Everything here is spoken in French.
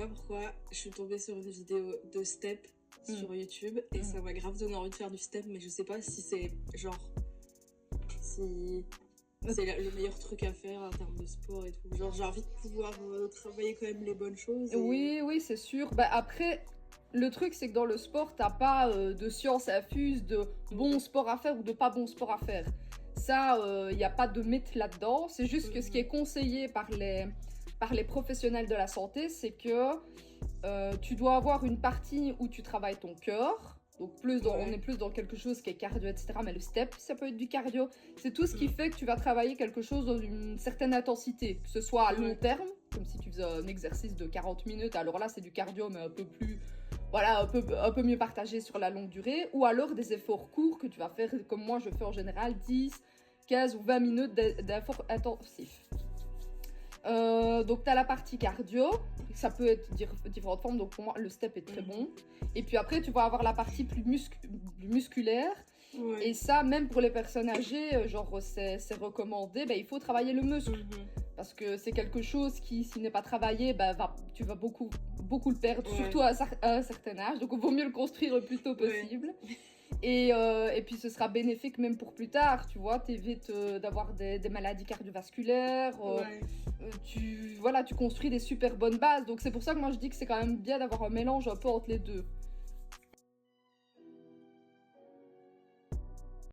pas pourquoi, je suis tombée sur une vidéo de step sur YouTube et ça m'a grave donné envie de faire du step, mais je sais pas si c'est genre... si c'est le meilleur truc à faire en termes de sport et tout. Genre, j'ai envie de pouvoir travailler quand même les bonnes choses. Oui, c'est sûr. Bah, après, le truc, c'est que dans le sport, t'as pas de science infuse de bon sport à faire ou de pas bon sport à faire. Ça, il n'y a pas de mythe là-dedans. C'est juste que ce qui est conseillé par les professionnels de la santé, c'est que tu dois avoir une partie où tu travailles ton cœur. Donc on est plus dans quelque chose qui est cardio, etc. Mais le step, ça peut être du cardio. C'est tout ce qui fait que tu vas travailler quelque chose dans une certaine intensité. Que ce soit à long terme, comme si tu faisais un exercice de 40 minutes. Alors là, c'est du cardio, mais un peu plus... Voilà, un peu mieux partagé sur la longue durée. Ou alors des efforts courts que tu vas faire, comme moi je fais en général, 10, 15 ou 20 minutes d'efforts intensifs. Donc tu as la partie cardio, ça peut être différentes formes, donc pour moi le step est très bon. Et puis après tu vas avoir la partie plus musculaire, et ça même pour les personnes âgées, genre c'est recommandé, il faut travailler le muscle. Parce que c'est quelque chose qui, s'il n'est pas travaillé, tu vas beaucoup le perdre, surtout à un certain âge, donc il vaut mieux le construire le plus tôt possible. Et puis ce sera bénéfique même pour plus tard, tu vois, t'évites d'avoir des maladies cardiovasculaires, tu construis des super bonnes bases. Donc c'est pour ça que moi je dis que c'est quand même bien d'avoir un mélange un peu entre les deux.